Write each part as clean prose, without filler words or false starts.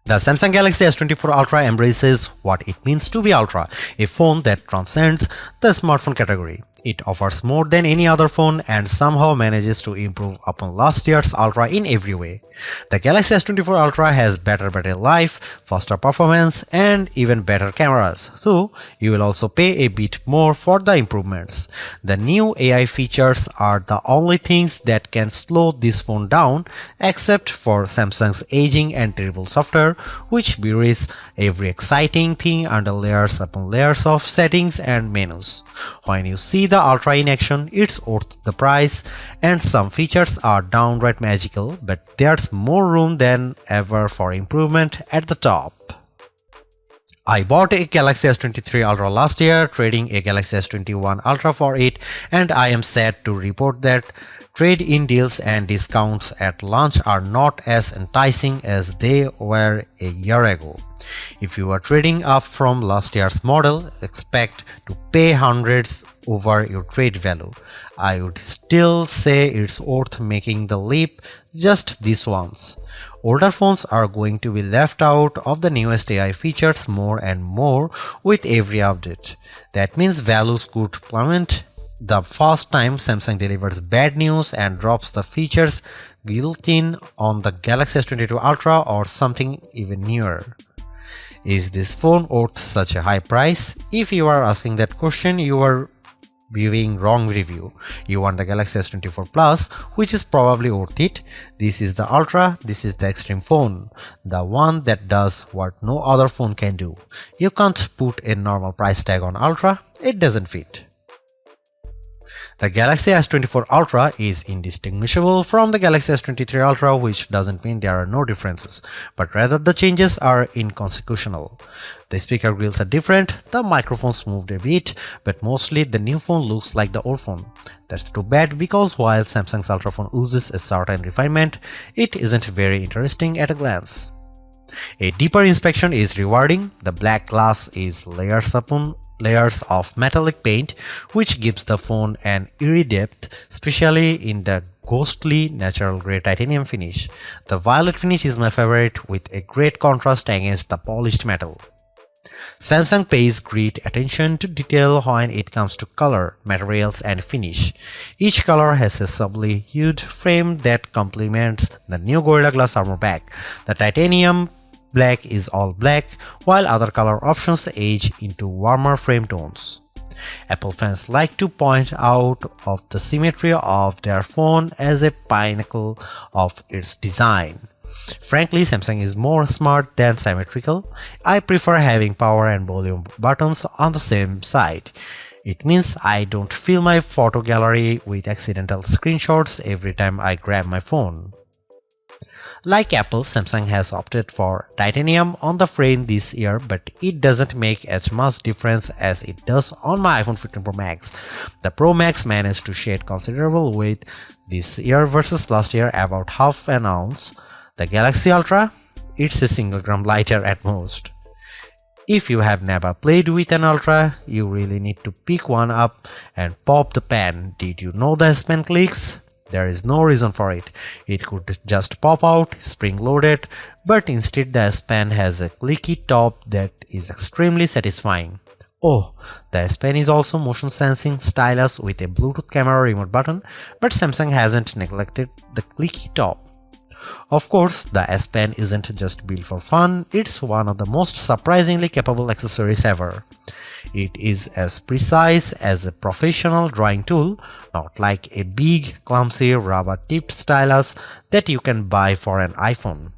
The Samsung Galaxy S24 Ultra embraces what it means to be Ultra, a phone that transcends the smartphone category. It offers more than any other phone and somehow manages to improve upon last year's Ultra in every way. The Galaxy S24 Ultra has better battery life, faster performance, and even better cameras, so you will also pay a bit more for the improvements. The new AI features are the only things that can slow this phone down, except for Samsung's aging and terrible software, which buries every exciting thing under layers upon layers of settings and menus. When you see the Ultra in action, it's worth the price, and some features are downright magical, but there's more room than ever for improvement at the top. I bought a Galaxy S23 Ultra last year, trading a Galaxy S21 Ultra for it, and I am sad to report that trade-in deals and discounts at launch are not as enticing as they were a year ago. If you are trading up from last year's model, expect to pay hundreds over your trade value. I would still say it's worth making the leap just this once. Older phones are going to be left out of the newest AI features more and more with every update. That means values could plummet the first time Samsung delivers bad news and drops the features built in on the Galaxy S22 Ultra or something even newer. Is this phone worth such a high price? If you are asking that question, you are viewing wrong review. You want the Galaxy S24 Plus, which is probably worth it. This is the Ultra, this is the extreme phone, the one that does what no other phone can do. You can't put a normal price tag on Ultra, it doesn't fit. The Galaxy S24 Ultra is indistinguishable from the Galaxy S23 Ultra, which doesn't mean there are no differences, but rather the changes are inconsequential. The speaker grills are different, the microphones moved a bit, but mostly the new phone looks like the old phone. That's too bad, because while Samsung's Ultra phone oozes a certain refinement, it isn't very interesting at a glance. A deeper inspection is rewarding. The black glass is layers upon layers of metallic paint, which gives the phone an eerie depth, especially in the ghostly natural grey titanium finish. The violet finish is my favorite, with a great contrast against the polished metal. Samsung pays great attention to detail when it comes to color, materials, and finish. Each color has a subtly hued frame that complements the new Gorilla Glass armor back. The titanium black is all black, while other color options age into warmer frame tones. Apple fans like to point out of the symmetry of their phone as a pinnacle of its design. Frankly, Samsung is more smart than symmetrical. I prefer having power and volume buttons on the same side. It means I don't fill my photo gallery with accidental screenshots every time I grab my phone. Like Apple, Samsung has opted for titanium on the frame this year, but it doesn't make as much difference as it does on my iPhone 15 Pro Max. The Pro Max managed to shed considerable weight this year versus last year, about half an ounce. The Galaxy Ultra, it's a single gram lighter at most. If you have never played with an Ultra, you really need to pick one up and pop the pen. Did you know the S Pen clicks? There is no reason for it. It could just pop out, spring-loaded, but instead the S Pen has a clicky top that is extremely satisfying. Oh, the S Pen is also motion sensing stylus with a Bluetooth camera remote button, but Samsung hasn't neglected the clicky top. Of course, the S Pen isn't just built for fun, it's one of the most surprisingly capable accessories ever. It is as precise as a professional drawing tool, not like a big, clumsy, rubber-tipped stylus that you can buy for an iPhone.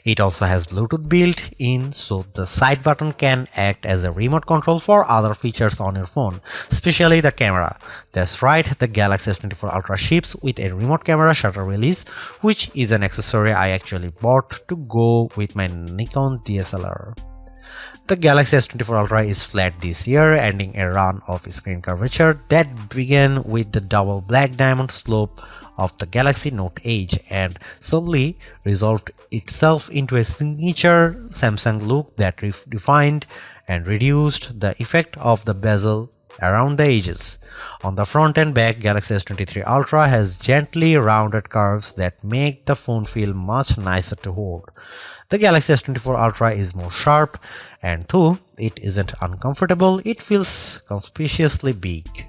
It also has Bluetooth built in, so the side button can act as a remote control for other features on your phone, especially the camera. That's right, the Galaxy S24 Ultra ships with a remote camera shutter release, which is an accessory I actually bought to go with my Nikon DSLR. The Galaxy S24 Ultra is flat this year, ending a run of screen curvature that began with the double black diamond slope of the Galaxy Note Edge and subtly resolved itself into a signature Samsung look that refined and reduced the effect of the bezel around the edges. On the front and back, Galaxy S23 Ultra has gently rounded curves that make the phone feel much nicer to hold. The Galaxy S24 Ultra is more sharp, and though it isn't uncomfortable, it feels conspicuously big.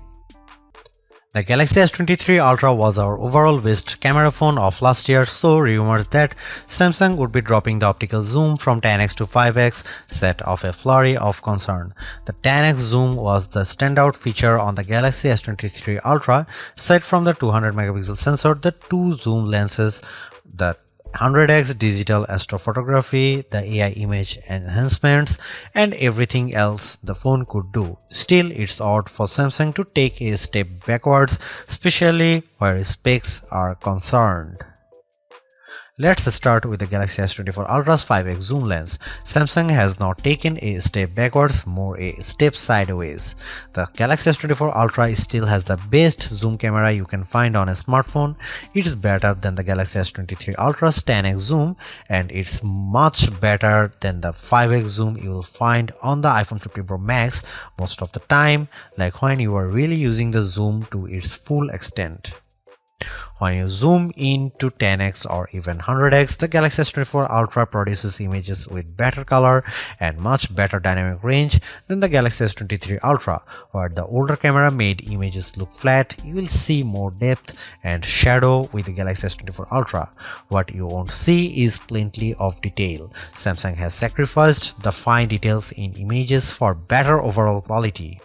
The Galaxy S23 Ultra was our overall best camera phone of last year, so rumors that Samsung would be dropping the optical zoom from 10x to 5x set off a flurry of concern. The 10x zoom was the standout feature on the Galaxy S23 Ultra. Aside from the 200 megapixel sensor, the two zoom lenses, the 100x digital astrophotography, the AI image enhancements, and everything else the phone could do. Still, it's odd for Samsung to take a step backwards, especially where specs are concerned. Let's start with the Galaxy S24 Ultra's 5x zoom lens. Samsung has not taken a step backwards, more a step sideways. The Galaxy S24 Ultra still has the best zoom camera you can find on a smartphone. It's better than the Galaxy S23 Ultra's 10x zoom, and it's much better than the 5x zoom you will find on the iPhone 15 Pro Max most of the time, like when you are really using the zoom to its full extent. When you zoom in to 10x or even 100x, the Galaxy S24 Ultra produces images with better color and much better dynamic range than the Galaxy S23 Ultra. Where the older camera made images look flat, you will see more depth and shadow with the Galaxy S24 Ultra. What you won't see is plenty of detail. Samsung has sacrificed the fine details in images for better overall quality.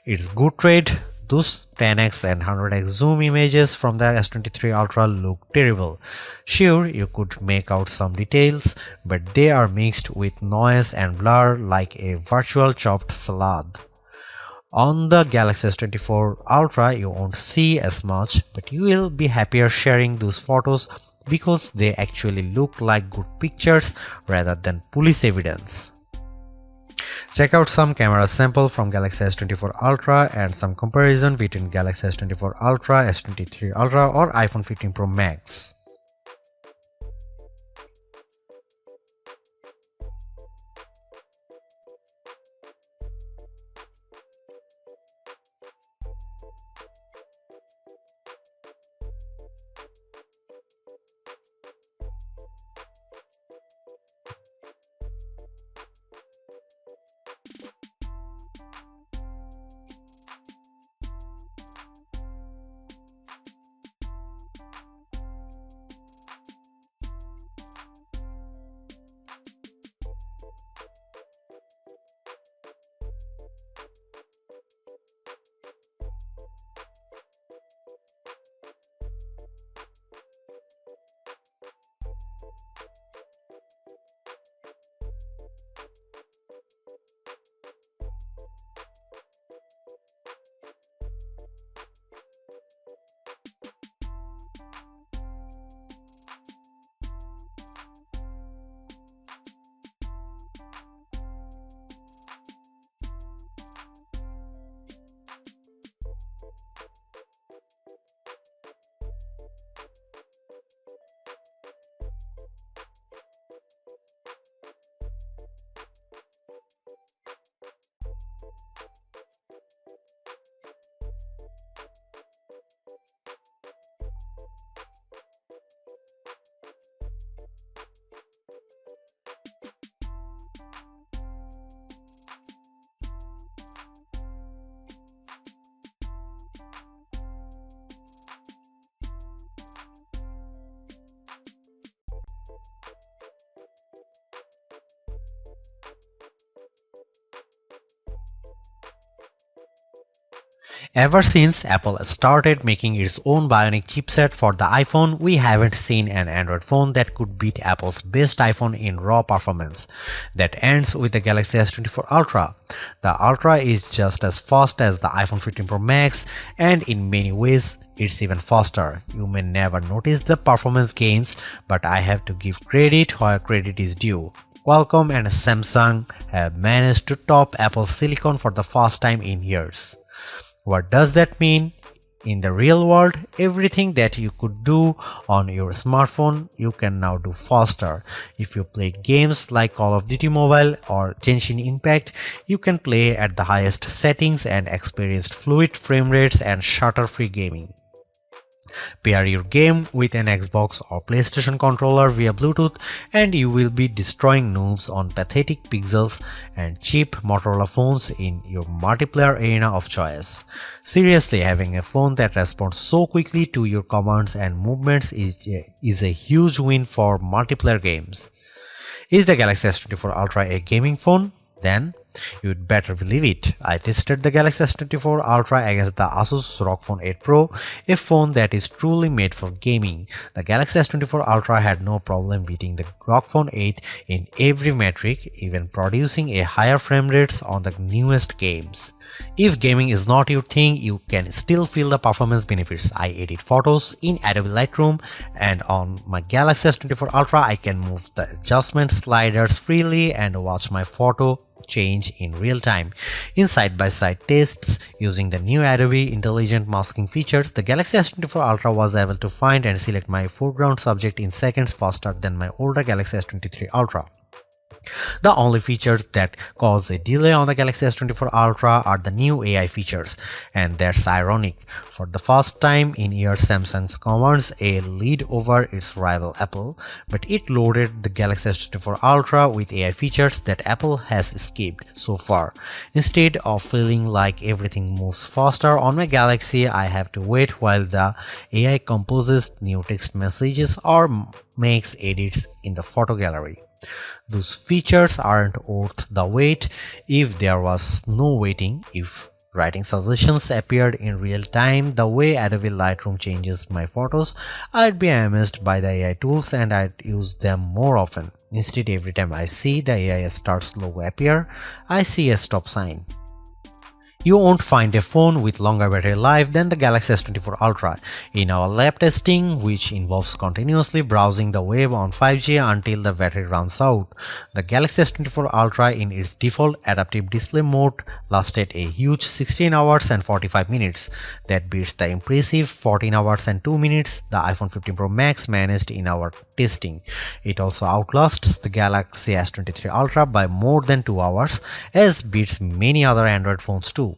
It's good trade. Those 10x and 100x zoom images from the S23 Ultra look terrible. Sure, you could make out some details, but they are mixed with noise and blur like a virtual chopped salad. On the Galaxy S24 Ultra, you won't see as much, but you will be happier sharing those photos because they actually look like good pictures rather than police evidence. Check out some camera sample from Galaxy S24 Ultra and some comparison between Galaxy S24 Ultra, S23 Ultra or iPhone 15 Pro Max. Ever since Apple started making its own Bionic chipset for the iPhone, we haven't seen an Android phone that could beat Apple's best iPhone in raw performance. That ends with the Galaxy S24 Ultra. The Ultra is just as fast as the iPhone 15 Pro Max, and in many ways, it's even faster. You may never notice the performance gains, but I have to give credit where credit is due. Qualcomm and Samsung have managed to top Apple's silicon for the first time in years. What does that mean? In the real world, everything that you could do on your smartphone, you can now do faster. If you play games like Call of Duty Mobile or Genshin Impact, you can play at the highest settings and experience fluid frame rates and stutter-free gaming. Pair your game with an Xbox or PlayStation controller via Bluetooth and you will be destroying noobs on pathetic pixels and cheap Motorola phones in your multiplayer arena of choice. Seriously, having a phone that responds so quickly to your commands and movements is a huge win for multiplayer games. Is the Galaxy S24 Ultra a gaming phone? Then you'd better believe it. I tested the Galaxy S24 Ultra against the Asus ROG Phone 8 Pro, a phone that is truly made for gaming. The Galaxy S24 Ultra had no problem beating the ROG Phone 8 in every metric, even producing a higher frame rates on the newest games. If gaming is not your thing, you can still feel the performance benefits. I edit photos in Adobe Lightroom, and on my Galaxy S24 Ultra I can move the adjustment sliders freely and watch my photo change in real time. In side-by-side tests using the new Adobe Intelligent Masking features, the Galaxy S24 Ultra was able to find and select my foreground subject in seconds faster than my older Galaxy S23 Ultra. The only features that cause a delay on the Galaxy S24 Ultra are the new AI features, and that's ironic. For the first time in years, Samsung's commands a lead over its rival Apple, but it loaded the Galaxy S24 Ultra with AI features that Apple has skipped so far. Instead of feeling like everything moves faster on my Galaxy, I have to wait while the AI composes new text messages or makes edits in the photo gallery. Those features aren't worth the wait if there was no waiting. If writing suggestions appeared in real time the way Adobe Lightroom changes my photos, I'd be amazed by the AI tools and I'd use them more often. Instead, every time I see the AI starts logo appear, I see a stop sign. You won't find a phone with longer battery life than the Galaxy S24 Ultra. In our lab testing, which involves continuously browsing the web on 5G until the battery runs out, the Galaxy S24 Ultra in its default adaptive display mode lasted a huge 16 hours and 45 minutes. That beats the impressive 14 hours and 2 minutes the iPhone 15 Pro Max managed in our testing. It also outlasts the Galaxy S23 Ultra by more than 2 hours, as beats many other Android phones too.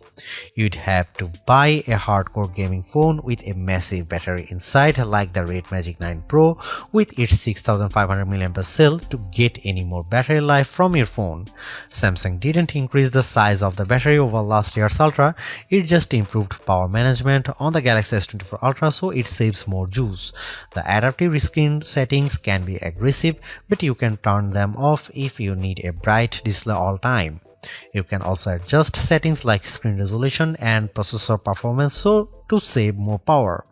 You'd have to buy a hardcore gaming phone with a massive battery inside like the Red Magic 9 Pro with its 6500 mAh cell to get any more battery life from your phone. Samsung didn't increase the size of the battery over last year's Ultra, it just improved power management on the Galaxy S24 Ultra so it saves more juice. The adaptive screen settings can be aggressive, but you can turn them off if you need a bright display all time. You can also adjust settings like screen resolution and processor performance to save more power.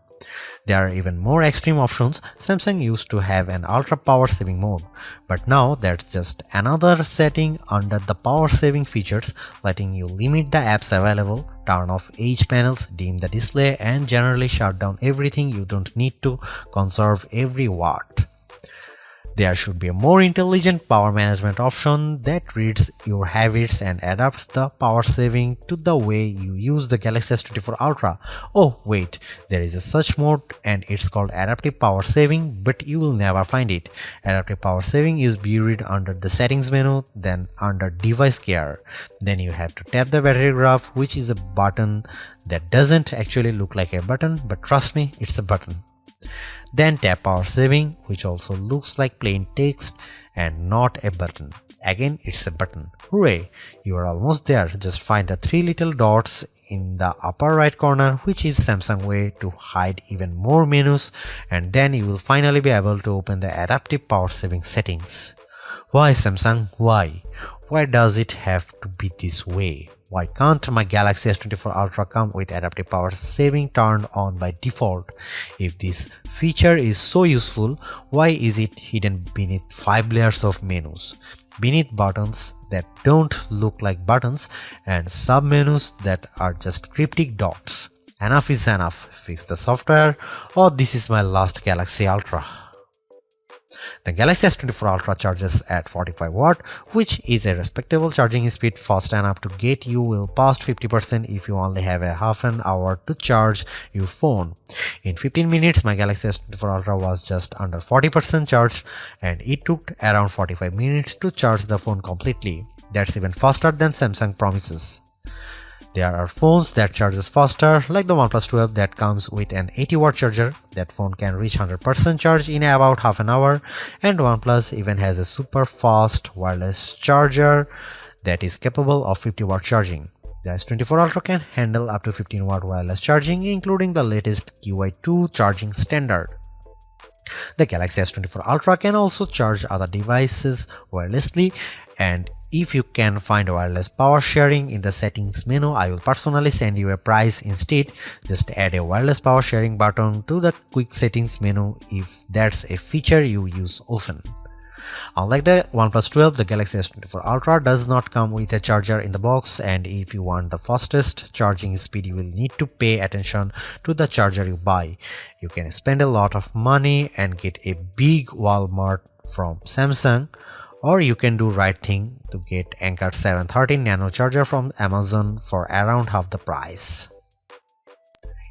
There are even more extreme options. Samsung used to have an ultra power saving mode, but now that's just another setting under the power saving features, letting you limit the apps available, turn off edge panels, dim the display, and generally shut down everything you don't need to conserve every watt. There should be a more intelligent power management option that reads your habits and adapts the power saving to the way you use the Galaxy S24 Ultra. Oh wait, there is a such mode and it's called adaptive power saving, but you will never find it. Adaptive power saving is buried under the settings menu, then under device care. Then you have to tap the battery graph, which is a button that doesn't actually look like a button, but trust me, it's a button. Then tap power saving, which also looks like plain text and not a button. Again, it's a button. Hooray! You are almost there. Just find the three little dots in the upper right corner, which is Samsung way to hide even more menus, and then you will finally be able to open the adaptive power saving settings. Why Samsung? Why? Why does it have to be this way? Why can't my Galaxy S24 Ultra come with adaptive power saving turned on by default? If this feature is so useful, why is it hidden beneath 5 layers of menus? Beneath buttons that don't look like buttons and sub-menus that are just cryptic dots. Enough is enough. Fix the software or this is my last Galaxy Ultra. The Galaxy S24 Ultra charges at 45 watt, which is a respectable charging speed, fast enough to get you well past 50% if you only have a half an hour to charge your phone. In 15 minutes, my Galaxy S24 Ultra was just under 40% charged, and it took around 45 minutes to charge the phone completely. That's even faster than Samsung promises. There are phones that charges faster, like the OnePlus 12 that comes with an 80-watt charger. That phone can reach 100% charge in about half an hour, and OnePlus even has a super fast wireless charger that is capable of 50-watt charging. The S24 Ultra can handle up to 15-watt wireless charging, including the latest QI2 charging standard. The Galaxy S24 Ultra can also charge other devices wirelessly, and if you can find wireless power sharing in the settings menu, I will personally send you a price instead. Just add a wireless power sharing button to the quick settings menu if that's a feature you use often. Unlike the OnePlus 12, the Galaxy S24 Ultra does not come with a charger in the box, and if you want the fastest charging speed, you will need to pay attention to the charger you buy. You can spend a lot of money and get a big Walmart from Samsung, or you can do right thing to get Anker 713 Nano charger from Amazon for around half the price.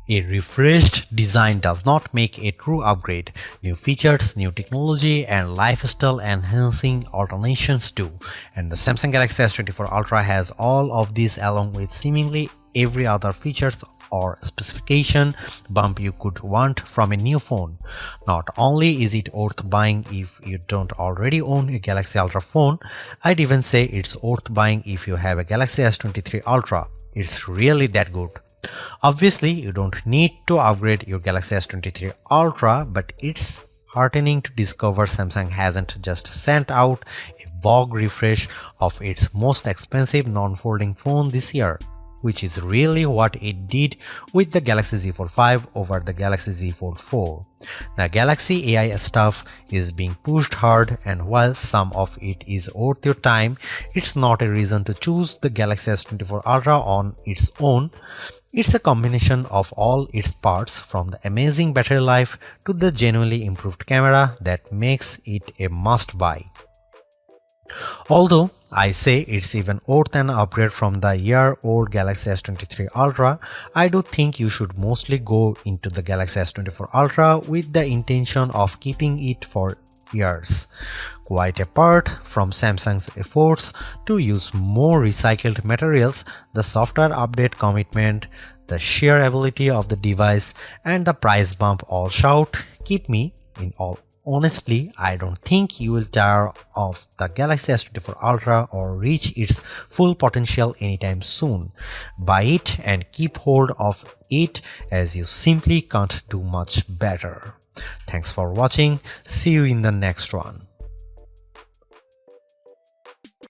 A refreshed design does not make a true upgrade. New features, new technology, and lifestyle enhancing alternations do. And the Samsung Galaxy S24 Ultra has all of these along with seemingly every other features or specification bump you could want from a new phone. Not only is it worth buying if you don't already own a Galaxy Ultra phone, I'd even say it's worth buying if you have a Galaxy S23 Ultra. It's really that good. Obviously, you don't need to upgrade your Galaxy S23 Ultra, but it's heartening to discover Samsung hasn't just sent out a vogue refresh of its most expensive non-folding phone this year, which is really what it did with the Galaxy Z Fold 5 over the Galaxy Z Fold 4. The Galaxy AI stuff is being pushed hard, and while some of it is worth your time, it's not a reason to choose the Galaxy S24 Ultra on its own. It's a combination of all its parts, from the amazing battery life to the genuinely improved camera, that makes it a must-buy. Although I say it's even worth an upgrade from the year-old Galaxy S23 Ultra, I do think you should mostly go into the Galaxy S24 Ultra with the intention of keeping it for years. Quite apart from Samsung's efforts to use more recycled materials, the software update commitment, the sheer ability of the device, and the price bump all shout, keep me in all. Honestly, I don't think you will tire of the Galaxy S24 Ultra or reach its full potential anytime soon. Buy it and keep hold of it, as you simply can't do much better. Thanks for watching. See you in the next one.